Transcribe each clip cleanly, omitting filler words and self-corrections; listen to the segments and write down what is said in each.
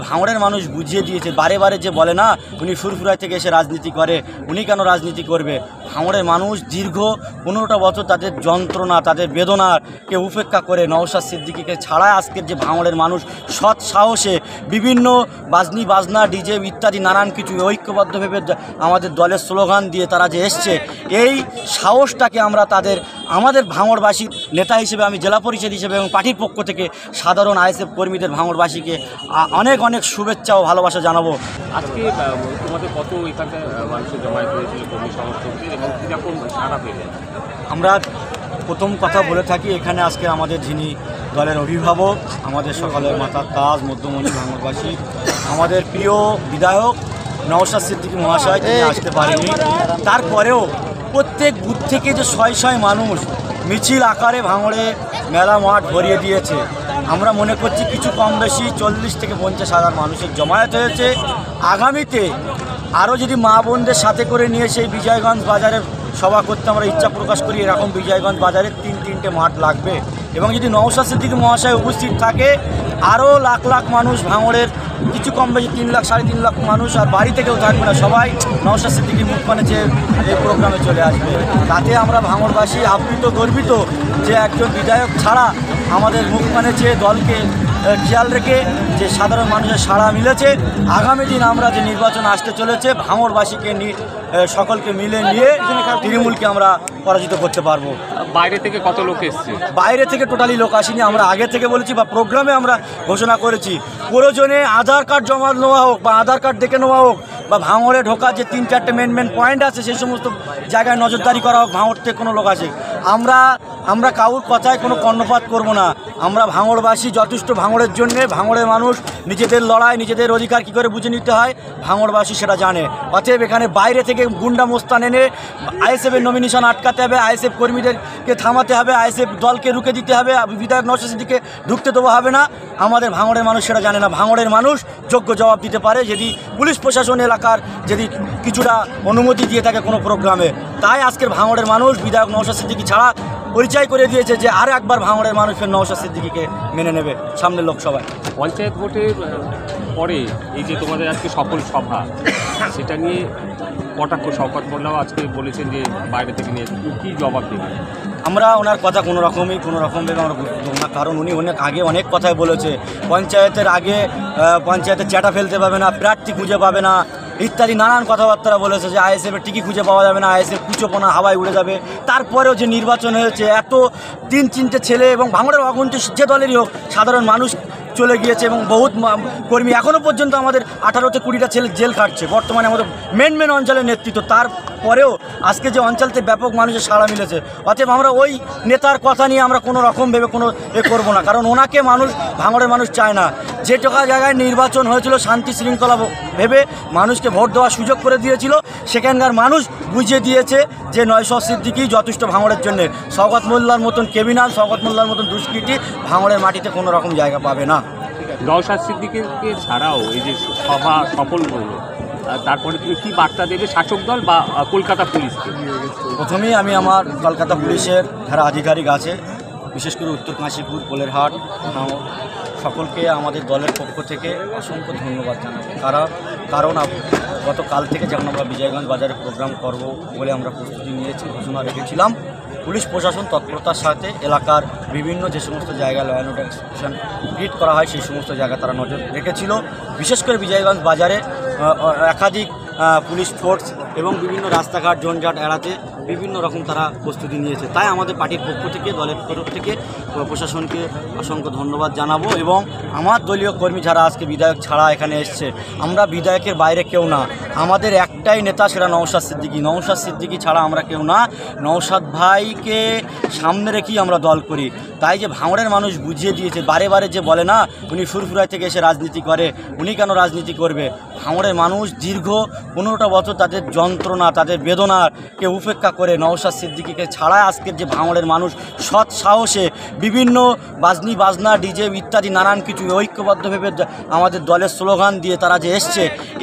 ভাঙড়ের মানুষ বুঝিয়ে দিয়েছে, বারে বারে যে বলে না উনি ফুরফুরায় থেকে এসে রাজনীতি করে, উনি কেন রাজনীতি করবে। ভাঙড়ের মানুষ দীর্ঘ 15টা বছর তাদের যন্ত্রণা, তাদের বেদনাকে উপেক্ষা করে নওশাদ সিদ্দিকীকে ছাড়া আজকের যে ভাঙড়ের মানুষ সৎ সাহসে বিভিন্ন বাজনি বাজনা ডিজে ইত্যাদি নানান কিছু ঐক্যবদ্ধভাবে আমাদের দলের স্লোগান দিয়ে তারা যে এসছে, এই সাহসটাকে আমরা আমাদের ভাঙড়বাসীর নেতা হিসেবে, আমি জেলা পরিষদ হিসেবে এবং পার্টির পক্ষ থেকে সাধারণ আইএসএফ কর্মীদের ভাঙড়বাসীকে অনেক অনেক শুভেচ্ছা ও ভালোবাসা জানাবো। আজকে তোমাদের কত এখানকার মানুষের জমায়েত হয়েছিল কর্মী সমর্থকদের এবং কীরকম সাড়া পেলে? আমরা প্রথম কথা বলে থাকি, এখানে আজকে আমাদের যিনি দলের অভিভাবক, আমাদের সকলের মাথার তাজ, মধ্যমণি ভাঙড়বাসী, আমাদের প্রিয় বিধায়ক নওশাদ সিদ্দিকী মহাশয় তিনি আসতে পারেনি। তারপরেও প্রত্যেক বুথ থেকে যে শয় মানুষ মিছিল আকারে ভাঙড়ে মেলা মাঠ ভরিয়ে দিয়েছে। আমরা মনে করছি কিছু কম বেশি 40 থেকে 50 হাজার মানুষের জমায়েত হয়েছে। আগামীতে আরও যদি মা বোনদের সাথে করে নিয়ে সেই বিজয়গঞ্জ বাজারে সভা করতে আমরা ইচ্ছা প্রকাশ করি, এরকম বিজয়গঞ্জ বাজারে 3-3টে মাঠ লাগবে এবং যদি নওশাদ সিদ্দিকী মহাশয় উপস্থিত থাকে আরও লাখ লাখ মানুষ ভাঙড়ের কিছু কম বেশি 3 লাখ 3.5 লাখ মানুষ আর বাড়ি থেকেও থাকবে না, সবাই নওশাদ সিদ্দিকীর মুখপানে যে এই প্রোগ্রামে চলে আসবে। তাতে আমরা ভাঙড়বাসী আপ্লুত গর্বিত যে একজন বিধায়ক ছাড়া আমাদের মুখপানে যে দলকে খেয়াল রেখে যে সাধারণ মানুষের সাড়া মিলেছে। আগামী দিন আমরা যে নির্বাচন আসতে চলেছে ভাঙড়বাসীকে সকলকে মিলে নিয়ে তৃণমূলকে আমরা পরাজিত করতে পারবো। বাইরে থেকে কত লোক এসছে? বাইরে থেকে টোটালি লোক আসেনি, আমরা আগে থেকে বলেছি বা প্রোগ্রামে আমরা ঘোষণা করেছি প্রয়োজনে আধার কার্ড জমা নেওয়া হোক বা আধার কার্ড দেখে নেওয়া হোক বা ভাঙড়ে ঢোকার যে 3-4টে মেন পয়েন্ট আছে সেই সমস্ত জায়গায় নজরদারি করা হোক, ভাঙড় থেকে কোনো লোক আসে। আমরা কাউর কথায় কোনো কর্ণপাত করব না। আমরা ভাঙড়বাসী যথেষ্ট ভাঙড়ের জন্যে, ভাঙড়ের মানুষ নিজেদের লড়াই নিজেদের অধিকার কী করে বুঝে নিতে হয় ভাঙড়বাসী সেটা জানে। অতএব এখানে বাইরে থেকে গুন্ডা মোস্তান এনে আইএসএফের নমিনেশন আটকাতে হবে, আইএসএফ কর্মীদেরকে থামাতে হবে, আইএসএফ দলকে রুখে দিতে হবে, বিধায়ক নওশাদ সিদ্দিকীকে ঢুকতে দেওয়া হবে না। আমাদের ভাঙড়ের মানুষ সেটা জানে না। ভাঙড়ের মানুষ যোগ্য জবাব দিতে পারে যদি পুলিশ প্রশাসন এলাকার যদি কিছুটা অনুমতি দিয়ে থাকে কোনো প্রোগ্রামে। তাই আজকের ভাঙড়ের মানুষ বিধায়ক নওশাদ সিদ্দিকী ছাড়া পরিচয় করে দিয়েছে যে আর একবার ভাঙড়ের মানুষ ফের নওশাদ সিদ্দিকীকে মেনে নেবে সামনের লোকসভায়। পঞ্চায়েত ভোটের পরে এই যে তোমাদের আজকে সফল সভা, সেটা নিয়ে কটাক্ষ শওকত মোল্লাও আজকে বলেছেন যে বাইরে থেকে নিয়ে কী জবাব দেবেন? আমরা ওনার কথা কোনো রকমভাবে আমরা বুঝতে না, কারণ উনি আগে অনেক কথাই বলেছে। পঞ্চায়েতের আগে পঞ্চায়েতের চ্যাটা ফেলতে পাবে না, প্রার্থী খুঁজে পাবে না ইত্যাদি নানান কথাবার্তা বলেছে, যে আইএসএফের টিকি খুঁজে পাওয়া যাবে না, আইএসএফ কুচোপনা হাওয়ায় উড়ে যাবে। তারপরেও যে নির্বাচন হয়েছে, এত 3-4টে ছেলে এবং ভাঙড়ের অগণিত যে দলেরই হোক সাধারণ মানুষ চলে গিয়েছে এবং বহুত কর্মী এখনও পর্যন্ত আমাদের 18 থেকে 20টা ছেলে জেল খাটছে বর্তমানে আমাদের মেন অঞ্চলের নেতৃত্ব। তারপরেও আজকে যে অঞ্চলতে ব্যাপক মানুষের সাড়া মিলেছে, অতএব আমরা ওই নেতার কথা নিয়ে আমরা কোনো রকমভাবে কোনো করবো না, কারণ ওনাকে ভাঙড়ের মানুষ চায় না। যে জায়গায় নির্বাচন হয়েছিল শান্তি শৃঙ্খলা ভেবে মানুষকে ভোট দেওয়ার সুযোগ করে দিয়েছিল, সেখানকার মানুষ বুঝিয়ে দিয়েছে যে নওশাদ সিদ্দিকী যথেষ্ট ভাঙড়ের জন্যে। শওকত মোল্লার মতন ক্রিমিনাল, শওকত মোল্লার মতন দুষ্কৃতী ভাঙড়ের মাটিতে কোনো রকম জায়গা পাবে না। নওশাদ সিদ্দিকীকে ছাড়াও এই যে সভা সফল হলো, তারপরে তুমি কী বার্তা দেবে শাসক দল বা কলকাতা পুলিশকে? প্রথমেই আমি আমার কলকাতা পুলিশের যারা আধিকারিক আছে, বিশেষ করে উত্তর কাশীপুর, কোলেরহাট, সকলকে আমাদের দলের পক্ষ থেকে অসংখ্য ধন্যবাদ জানাবো। কারণ গতকাল থেকে যখন আমরা বিজয়গঞ্জ বাজারে প্রোগ্রাম করব বলে আমরা প্রস্তুতি নিয়েছি, ঘোষণা রেখেছিলাম, পুলিশ প্রশাসন তৎপরতার সাথে এলাকার বিভিন্ন যে সমস্ত জায়গায় law and order execution create করা হয় সেই সমস্ত জায়গায় তারা নজর রেখেছিল। বিশেষ করে বিজয়গঞ্জ বাজারে একাধিক পুলিশ ফোর্স এবং বিভিন্ন রাস্তাঘাট জঞ্জাট এড়াতে বিভিন্ন রকম তারা প্রস্তুতি নিয়েছে। তাই আমাদের পার্টির পক্ষ থেকে, দলের তরফ থেকে প্রশাসনকে অসংখ্য ধন্যবাদ জানাবো। এবং আমার দলীয় কর্মী যারা আজকে বিধায়ক ছাড়া এখানে এসছে, আমরা বিধায়কের বাইরে কেউ না, আমাদের একটাই নেতা, সেটা নওশাদ সিদ্দিকী। নওশাদ সিদ্দিকী ছাড়া আমরা কেউ না। নওশাদ ভাইকে সামনে রেখেই আমরা দল করি। তাই যে ভাঙড়ের মানুষ বুঝিয়ে দিয়েছে, বারে বারে যে বলে না উনি ফুরফুরায় থেকে এসে রাজনীতি করে, উনি কেন রাজনীতি করবে। ভাঙড়ের মানুষ দীর্ঘ 15টা বছর তাদের যন্ত্রণা, তাদের বেদনাকে উপেক্ষা করে নওশাদ সিদ্দিকীকে ছাড়া আজকের যে ভাঙড়ের মানুষ সৎ সাহসে বিভিন্ন বাজনি বাজনা ডিজে ইত্যাদি নানান কিছু ঐক্যবদ্ধভাবে আমাদের দলের স্লোগান দিয়ে তারা যে এসছে,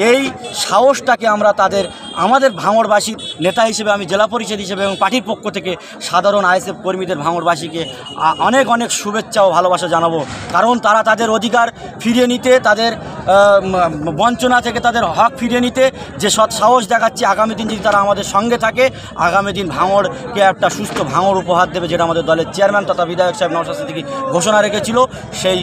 এই সাহসটাকে আমরা আমাদের ভাঙড়বাসীর নেতা হিসেবে, আমি জেলা পরিষদ হিসেবে এবং পার্টির পক্ষ থেকে সাধারণ আইএসএফ কর্মীদের ভাঙড়বাসীকে অনেক অনেক শুভেচ্ছা ও ভালোবাসা জানাবো। কারণ তারা তাদের অধিকার ফিরিয়ে নিতে, তাদের বঞ্চনা থেকে তাদের হক ফিরিয়ে নিতে যে সৎ সাহস দেখাচ্ছে, আগামী দিন যদি তারা আমাদের সঙ্গে থাকে, আগামী দিন ভাঙড়কে একটা সুস্থ ভাঙড় উপহার দেবে, যেটা আমাদের দলের চেয়ারম্যান তথা বিধায়ক সাহেব নওশাদ সিদ্দিকী ঘোষণা রেখেছিল, সেই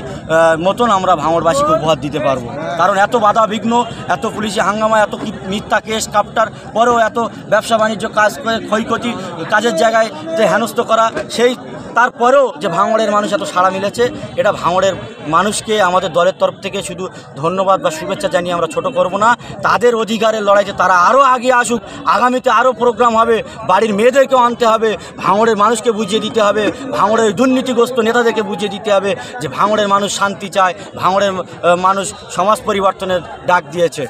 মতন আমরা ভাঙড়বাসীকে উপহার দিতে পারবো। কারণ এত বাধা বিঘ্ন, এত পুলিশি হাঙ্গামা, এত মিথ্যা কেস কাপটার পরেও এত ব্যবসা বাণিজ্য কাজ করে ক্ষয়ক্ষতি কাজের জায়গায় যে হেনস্থ করা, সেই তারপরেও যে ভাঙড়ের মানুষ এত সাড়া মিলেছে, এটা ভাঙড়ের মানুষকে আমাদের দলের তরফ থেকে শুধু ধন্যবাদ বা শুভেচ্ছা জানিয়ে আমরা ছোট করব না। তাদের অধিকারের লড়াইতে তারা আরও আগে আসুক, আগামীতে আরও প্রোগ্রাম হবে, বাড়ির মেয়েদেরকেও আনতে হবে, ভাঙড়ের মানুষকে বুঝিয়ে দিতে হবে, ভাঙড়ের দুর্নীতিগ্রস্ত নেতাদেরকে বুঝিয়ে দিতে হবে যে ভাঙড়ের মানুষ শান্তি চায়, ভাঙড়ের মানুষ সমাজ পরিবর্তনের ডাক দিয়েছে।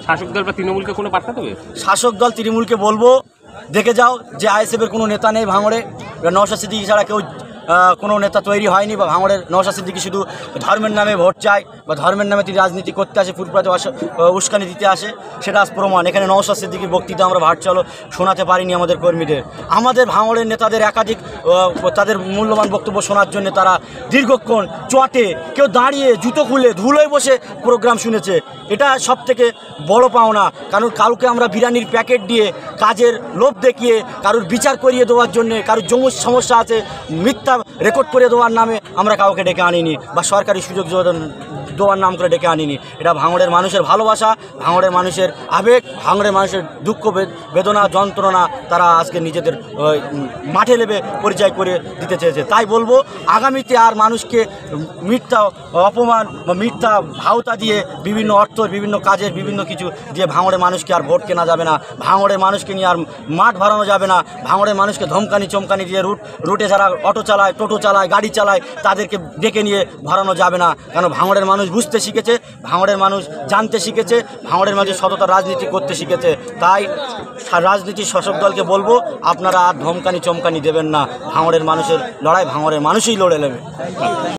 শাসক দল বা তৃণমূলকে কোনো বার্তা দেবে? শাসক দল তৃণমূলকে বলবো, দেখে যাও যে আইএসএফের কোনো নেতা নেই ভাঙড়ে, নওশাদ সিদ্দিকী ছাড়া কেউ কোনো নেতা তৈরি হয়নি, বা ভাঙড়ের নওশাদ সিদ্দিকী শুধু ধর্মের নামে ভোট চায় বা ধর্মের নামে তিনি রাজনীতি করতে আসে, ফুটপাতে উস্কানি দিতে আসে, সেটা আজ প্রমাণ। এখানে নওশাদ সিদ্দিকীর বক্তৃতা আমরা ভার্চুয়ালও শোনাতে পারিনি আমাদের কর্মীদের। আমাদের ভাঙড়ের নেতাদের একাধিক তাদের মূল্যবান বক্তব্য শোনার জন্য তারা দীর্ঘক্ষণ চটে, কেউ দাঁড়িয়ে জুতো খুলে ধুলোয় বসে প্রোগ্রাম শুনেছে। এটা সব থেকে বড় পাওনা। কারণ কাউকে আমরা বিরিয়ানির প্যাকেট দিয়ে, কাজের লোভ দেখিয়ে, কারোর বিচার করিয়ে দেওয়ার জন্যে, কারোর জমির সমস্যা আছে মিথ্যা রেকর্ড করে দেওয়ার নামে আমরা কাউকে ডেকে আনিনি, বা সরকারি সুযোগ দেওয়ার নাম করে ডেকে আনিনি। এটা ভাঙড়ের মানুষের ভালোবাসা, ভাঙড়ের মানুষের আবেগ, ভাঙড়ের মানুষের দুঃখ বেদনা যন্ত্রণা তারা আজকে নিজেদের মাঠে নেবে পরিচয় করে দিতে চেয়েছে। তাই বলবো, আগামীতে আর মানুষকে মিথ্যা অপমান বা মিথ্যা ভাওতা দিয়ে, বিভিন্ন অর্থ, বিভিন্ন কাজের বিভিন্ন কিছু দিয়ে ভাঙড়ের মানুষকে আর ভোট কেনা যাবে না, ভাঙড়ের মানুষকে নিয়ে আর মাঠ ভরানো যাবে না, ভাঙড়ের মানুষকে ধমকানি চমকানি দিয়ে রুটে যারা অটো চালায়, টোটো চালায়, গাড়ি চালায়, তাদেরকে ডেকে নিয়ে ভরানো যাবে না। কেন ভাঙড়ের মানুষ বুঝতে শিখেছে, ভাঙড়ের মানুষ জানতে শিখেছে, ভাঙড়ের মানুষ সততা রাজনীতি করতে শিখেছে। তাই রাজনীতির শাসক দলকে বলবো, আপনারা আর ধমকানি চমকানি দেবেন না, ভাঙড়ের মানুষের লড়াই ভাঙড়ের মানুষই লড়ে নেবে।